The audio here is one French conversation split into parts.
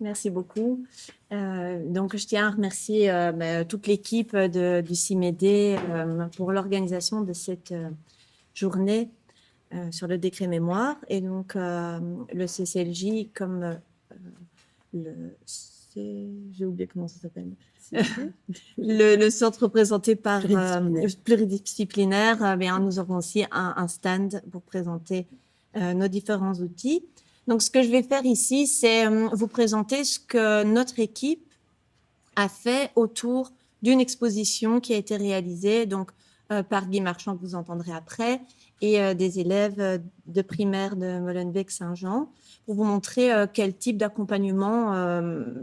Merci beaucoup. Donc, je tiens à remercier toute l'équipe du CIMEDE pour l'organisation de cette journée sur le décret mémoire. Et donc, le CCLJ, comme j'ai oublié comment ça s'appelle. Le centre représenté par pluridisciplinaire, nous avons aussi un stand pour présenter nos différents outils. Donc, ce que je vais faire ici, c'est vous présenter ce que notre équipe a fait autour d'une exposition qui a été réalisée par Guy Marchand, que vous entendrez après, et des élèves de primaire de Molenbeek-Saint-Jean, pour vous montrer quel type d'accompagnement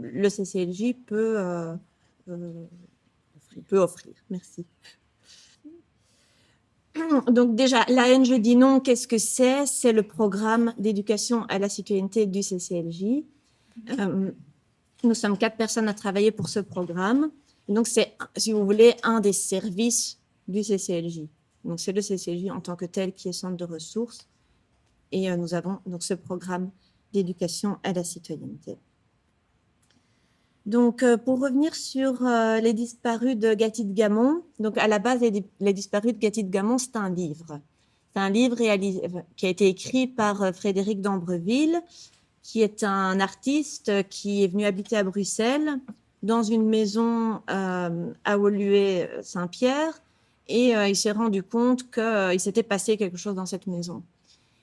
le CCLJ peut offrir. Merci. Donc déjà, la haine, je dis non, qu'est-ce que c'est? C'est le programme d'éducation à la citoyenneté du CCLJ. Nous sommes 4 personnes à travailler pour ce programme. Et donc, c'est, si vous voulez, un des services du CCLJ. Donc, c'est le CCLJ en tant que tel qui est centre de ressources. Et nous avons donc ce programme d'éducation à la citoyenneté. Donc, pour revenir sur les disparus de Gatti-de-Gamon, donc à la base, les disparus de Gatti-de-Gamon, c'est un livre. C'est un livre qui a été écrit par Frédéric d'Ambreville, qui est un artiste qui est venu habiter à Bruxelles, dans une maison à Woluwe-Saint-Pierre, et il s'est rendu compte qu'il s'était passé quelque chose dans cette maison.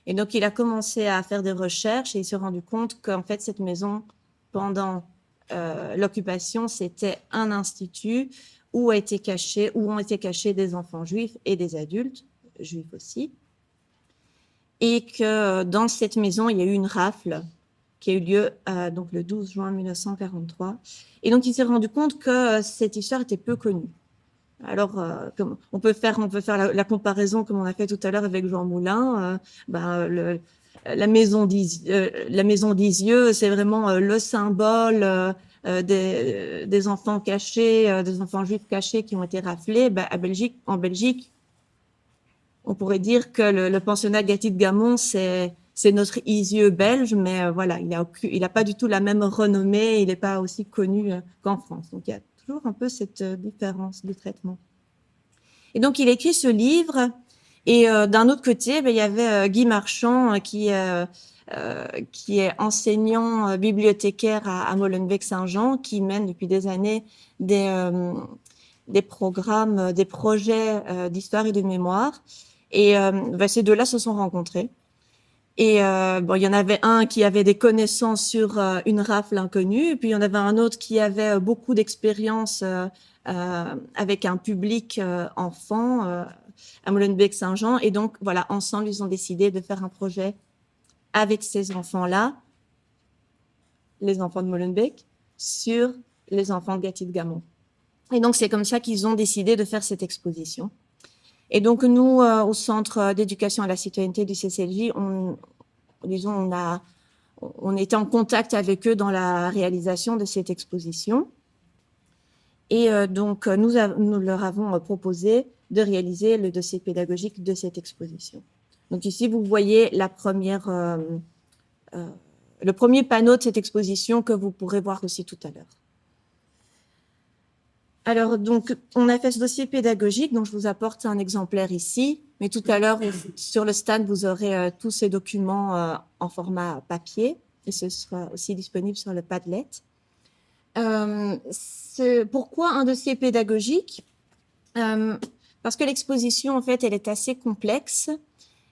Et donc, il a commencé à faire des recherches et il s'est rendu compte qu'en fait, cette maison, pendant l'occupation, c'était un institut où ont été cachés des enfants juifs et des adultes juifs aussi. Et que dans cette maison, il y a eu une rafle qui a eu lieu donc le 12 juin 1943. Et donc, il s'est rendu compte que cette histoire était peu connue. Alors, on peut faire la comparaison, comme on a fait tout à l'heure avec Jean Moulin. La maison d'Isieux, c'est vraiment le symbole des enfants cachés, des enfants juifs cachés qui ont été raflés. En Belgique, on pourrait dire que le pensionnat Gatti-de-Gamon, c'est notre Isieux belge, mais voilà, il a pas du tout la même renommée, il n'est pas aussi connu qu'en France. Donc, il y a toujours un peu cette différence de traitement. Et donc, il écrit ce livre. Et d'un autre côté, il y avait Guy Marchand qui est enseignant bibliothécaire à Molenbeek-Saint-Jean, qui mène depuis des années des programmes, des projets d'histoire et de mémoire. Et ces deux-là se sont rencontrés. Et il y en avait un qui avait des connaissances sur une rafle inconnue, et puis il y en avait un autre qui avait beaucoup d'expérience avec un public enfant à Molenbeek-Saint-Jean. Et donc, voilà, ensemble, ils ont décidé de faire un projet avec ces enfants-là, les enfants de Molenbeek, sur les enfants de Gatti-de-Gamon. Et donc, c'est comme ça qu'ils ont décidé de faire cette exposition. Et donc, nous, au Centre d'éducation à la citoyenneté du CCLJ, on était en contact avec eux dans la réalisation de cette exposition. Et donc, nous leur avons proposé de réaliser le dossier pédagogique de cette exposition. Donc ici, vous voyez le premier panneau de cette exposition que vous pourrez voir aussi tout à l'heure. Alors, donc, on a fait ce dossier pédagogique, donc je vous apporte un exemplaire ici, mais tout à l'heure, sur le stand, vous aurez tous ces documents en format papier, et ce sera aussi disponible sur le Padlet. Pourquoi un dossier pédagogique? Parce que l'exposition, en fait, elle est assez complexe.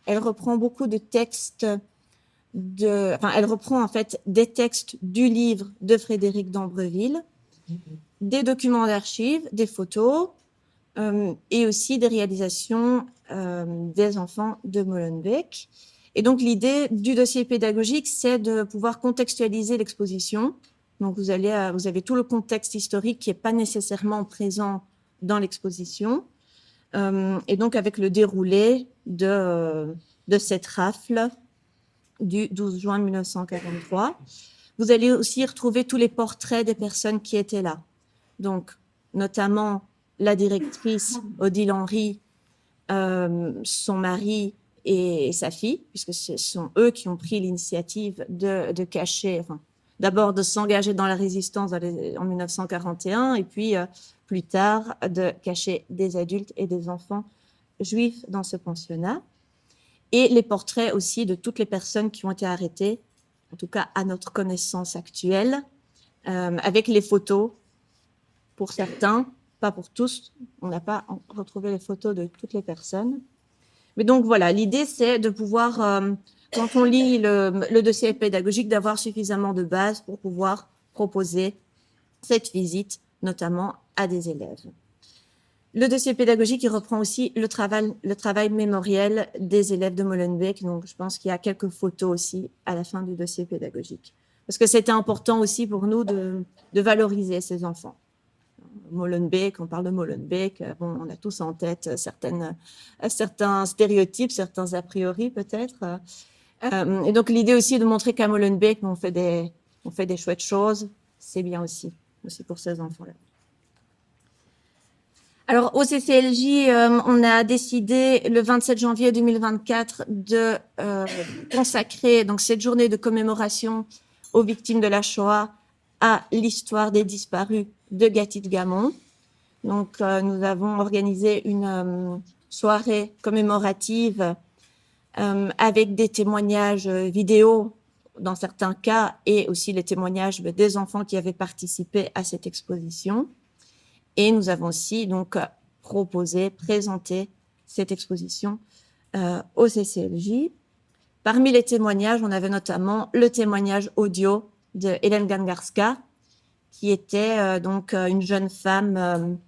Elle reprend beaucoup de textes elle reprend en fait des textes du livre de Frédéric d'Ambreville, des documents d'archives, des photos et aussi des réalisations des enfants de Molenbeek. Et donc, l'idée du dossier pédagogique, c'est de pouvoir contextualiser l'exposition. Donc, vous avez tout le contexte historique qui n'est pas nécessairement présent dans l'exposition. Et donc, avec le déroulé de cette rafle du 12 juin 1943. Vous allez aussi retrouver tous les portraits des personnes qui étaient là. Donc, notamment la directrice Odile Henry, son mari et sa fille, puisque ce sont eux qui ont pris l'initiative de cacher, d'abord de s'engager dans la résistance en 1941 et puis plus tard de cacher des adultes et des enfants juifs dans ce pensionnat. Et les portraits aussi de toutes les personnes qui ont été arrêtées, en tout cas à notre connaissance actuelle, avec les photos pour certains, pas pour tous. On n'a pas retrouvé les photos de toutes les personnes. Mais donc voilà, l'idée c'est de pouvoir, quand on lit le dossier pédagogique, d'avoir suffisamment de bases pour pouvoir proposer cette visite, notamment à des élèves. Le dossier pédagogique, il reprend aussi le travail mémoriel des élèves de Molenbeek. Donc, je pense qu'il y a quelques photos aussi à la fin du dossier pédagogique. Parce que c'était important aussi pour nous de valoriser ces enfants. Molenbeek, on parle de Molenbeek, bon, on a tous en tête certains stéréotypes, certains a priori peut-être. Et donc, l'idée aussi de montrer qu'à Molenbeek, on fait des chouettes choses, c'est bien aussi pour ces enfants-là. Alors, au CCLJ, on a décidé le 27 janvier 2024 de consacrer donc cette journée de commémoration aux victimes de la Shoah à l'histoire des disparus de Gatiss-Gamon. Donc, nous avons organisé une soirée commémorative avec des témoignages vidéo dans certains cas et aussi les témoignages des enfants qui avaient participé à cette exposition. Et nous avons aussi donc présenté cette exposition au CCLJ. Parmi les témoignages, on avait notamment le témoignage audio de Hélène Gangarska, qui était donc une jeune femme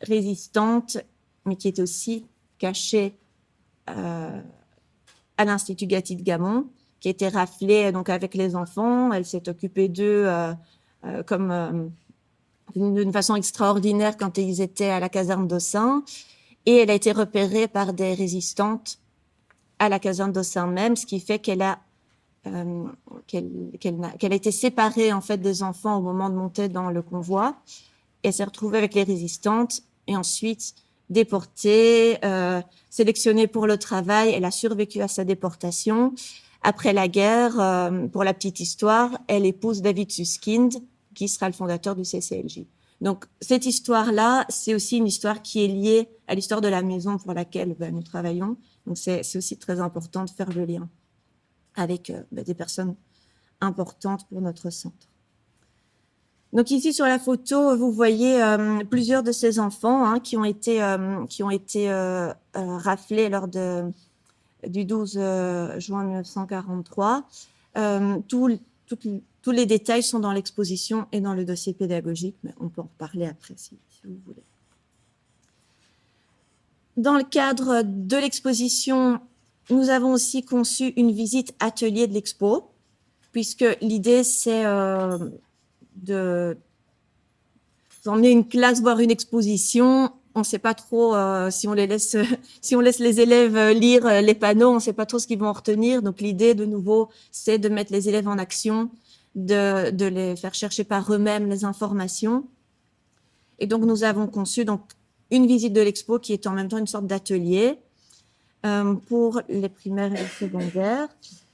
résistante, mais qui était aussi cachée à l'Institut Gatiss-Gamon, qui était raflée donc avec les enfants. Elle s'est occupée d'eux comme d'une façon extraordinaire quand ils étaient à la caserne d'Ossun. Et elle a été repérée par des résistantes à la caserne d'Ossun même, ce qui fait qu'elle a été séparée en fait des enfants au moment de monter dans le convoi. Elle s'est retrouvée avec les résistantes et ensuite déportée, sélectionnée pour le travail. Elle a survécu à sa déportation. Après la guerre, pour la petite histoire, elle épouse David Susskind, qui sera le fondateur du CCLJ. Donc, cette histoire-là, c'est aussi une histoire qui est liée à l'histoire de la maison pour laquelle nous travaillons. Donc, c'est aussi très important de faire le lien avec des personnes importantes pour notre centre. Donc, ici, sur la photo, vous voyez plusieurs de ces enfants qui ont été raflés lors du 12 juin 1943. Tous les détails sont dans l'exposition et dans le dossier pédagogique, mais on peut en reparler après si vous voulez. Dans le cadre de l'exposition, nous avons aussi conçu une visite atelier de l'expo, puisque l'idée, c'est de emmener une classe voir une exposition. On ne sait pas trop si on laisse les élèves lire les panneaux, on ne sait pas trop ce qu'ils vont en retenir. Donc, l'idée, de nouveau, c'est de mettre les élèves en action, de les faire chercher par eux-mêmes les informations. Et donc, nous avons conçu donc une visite de l'expo qui est en même temps une sorte d'atelier pour les primaires et les secondaires.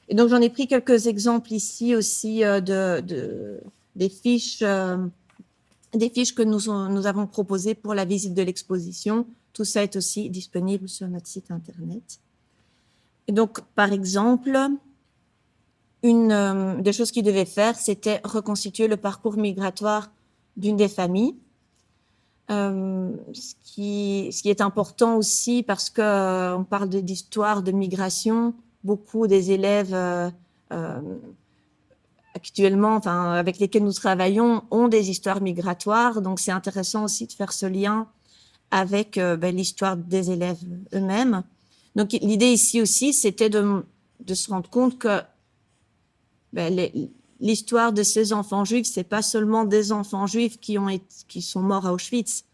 Et donc, j'en ai pris quelques exemples ici aussi des fiches que nous avons proposées pour la visite de l'exposition. Tout ça est aussi disponible sur notre site Internet. Et donc, par exemple, une des choses qu'ils devaient faire, c'était reconstituer le parcours migratoire d'une des familles. Ce qui est important aussi parce qu'on parle d'histoire de migration. Beaucoup des élèves actuellement, avec lesquels nous travaillons, ont des histoires migratoires. Donc, c'est intéressant aussi de faire ce lien avec l'histoire des élèves eux-mêmes. Donc, l'idée ici aussi, c'était de se rendre compte que l'histoire de ces enfants juifs, c'est pas seulement des enfants juifs qui sont morts à Auschwitz.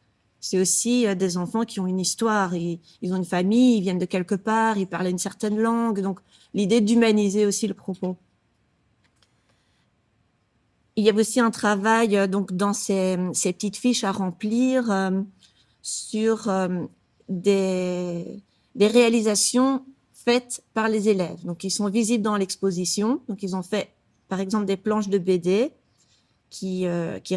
C'est aussi des enfants qui ont une histoire. Ils ont une famille, ils viennent de quelque part, ils parlent une certaine langue. Donc, l'idée d'humaniser aussi le propos. Il y a aussi un travail donc dans ces petites fiches à remplir sur des réalisations faites par les élèves. Donc, ils sont visibles dans l'exposition. Donc, ils ont fait par exemple des planches de BD qui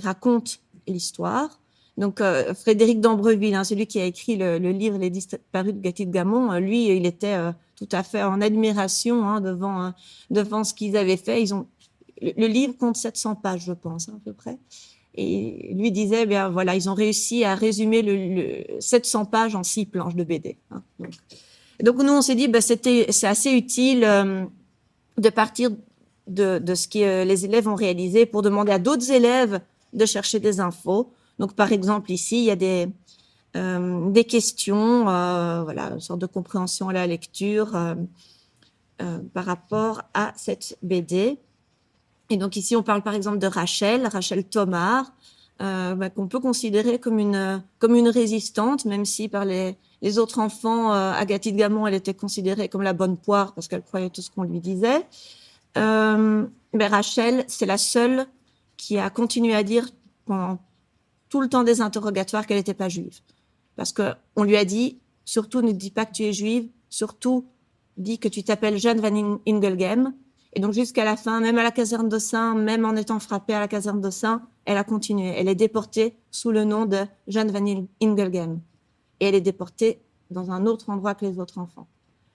racontent l'histoire. Donc, Frédéric d'Ambreville, celui qui a écrit le livre Les disparus de Gatine Gamon, lui, il était tout à fait en admiration devant ce qu'ils avaient fait. Le livre compte 700 pages, je pense, à peu près. Et lui disait, bien voilà, ils ont réussi à résumer 700 pages en 6 planches de BD. Donc nous, on s'est dit, c'est assez utile de partir de ce que les élèves ont réalisé pour demander à d'autres élèves de chercher des infos. Donc, par exemple, ici, il y a des questions, voilà, une sorte de compréhension à la lecture par rapport à cette BD. Et donc, ici, on parle par exemple de Rachel Thomard, qu'on peut considérer comme une résistante, même si par les autres enfants, à Gatine Gamon, elle était considérée comme la bonne poire parce qu'elle croyait tout ce qu'on lui disait. Mais Rachel, c'est la seule qui a continué à dire pendant tout le temps des interrogatoires qu'elle n'était pas juive. Parce qu'on lui a dit, surtout ne dis pas que tu es juive, surtout dis que tu t'appelles Jeanne van Ingelgem. Et donc jusqu'à la fin, même à la caserne d'Ossins, même en étant frappée à la caserne d'Ossins, elle a continué. Elle est déportée sous le nom de Jeanne van Ingelgem. Et elle est déportée dans un autre endroit que les autres enfants.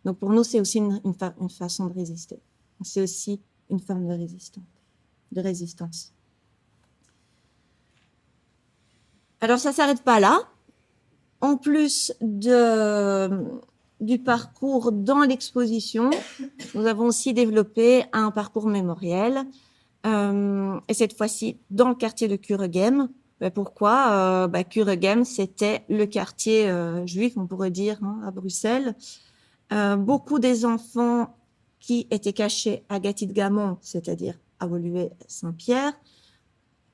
Donc pour nous, c'est aussi une façon de résister. C'est aussi une forme de résistance. Alors, ça ne s'arrête pas là. En plus du parcours dans l'exposition, nous avons aussi développé un parcours mémoriel, et cette fois-ci dans le quartier de Kuregem. Pourquoi Kuregem, c'était le quartier juif, on pourrait dire, à Bruxelles. Beaucoup des enfants qui étaient cachés à Gatine Gamon, c'est-à-dire à Woluwe-Saint-Pierre,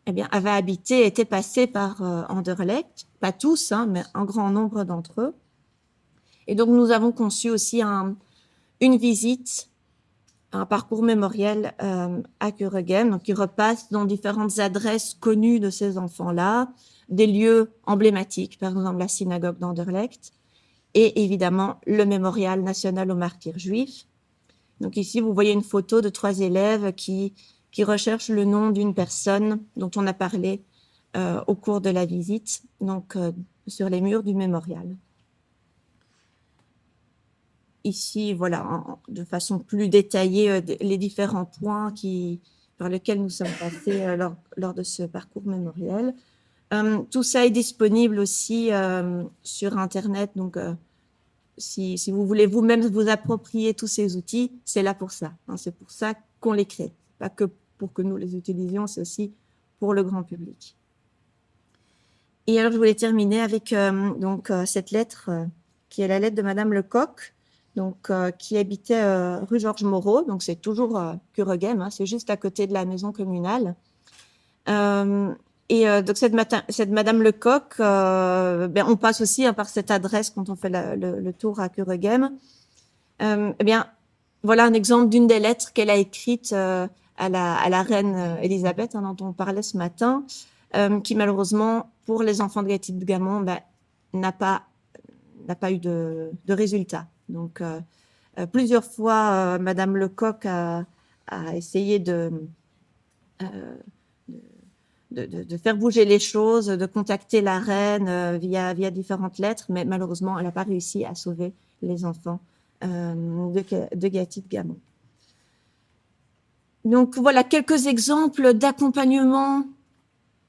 avaient habité, étaient passés par Anderlecht, pas tous, mais un grand nombre d'entre eux. Et donc, nous avons conçu aussi une visite, un parcours mémoriel à Kuregem, donc qui repasse dans différentes adresses connues de ces enfants-là, des lieux emblématiques, par exemple la synagogue d'Anderlecht, et évidemment le mémorial national aux martyrs juifs. Donc ici, vous voyez une photo de 3 élèves qui recherchent le nom d'une personne dont on a parlé au cours de la visite, donc sur les murs du mémorial. Ici, voilà, de façon plus détaillée, les différents points par lesquels nous sommes passés lors de ce parcours mémoriel. Tout ça est disponible aussi sur Internet, donc si vous voulez vous-même vous approprier tous ces outils, c'est là pour ça. C'est pour ça qu'on les crée. Pas que pour que nous les utilisions, c'est aussi pour le grand public. Et alors, je voulais terminer avec cette lettre, qui est la lettre de Madame Lecoq, qui habitait rue Georges Moreau. Donc, c'est toujours Kuregem, c'est juste à côté de la maison communale. Donc cette Madame Lecoq, on passe aussi par cette adresse quand on fait le tour à Kuregem. Voilà un exemple d'une des lettres qu'elle a écrites à la reine Elisabeth, dont on parlait ce matin, qui malheureusement pour les enfants de Gatine Gamon n'a pas eu de résultat. Donc plusieurs fois, Madame Lecoq a essayé de faire bouger les choses, de contacter la reine via différentes lettres, mais malheureusement, elle n'a pas réussi à sauver les enfants de Gatine Gamon. Donc voilà quelques exemples d'accompagnement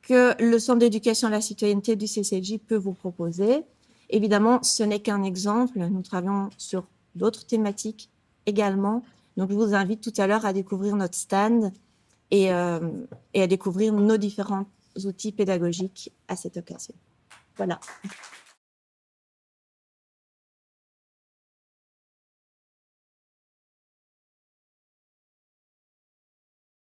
que le Centre d'éducation à la citoyenneté du CCJ peut vous proposer. Évidemment, ce n'est qu'un exemple. Nous travaillons sur d'autres thématiques également. Donc, je vous invite tout à l'heure à découvrir notre stand et à découvrir nos différents outils pédagogiques à cette occasion. Voilà.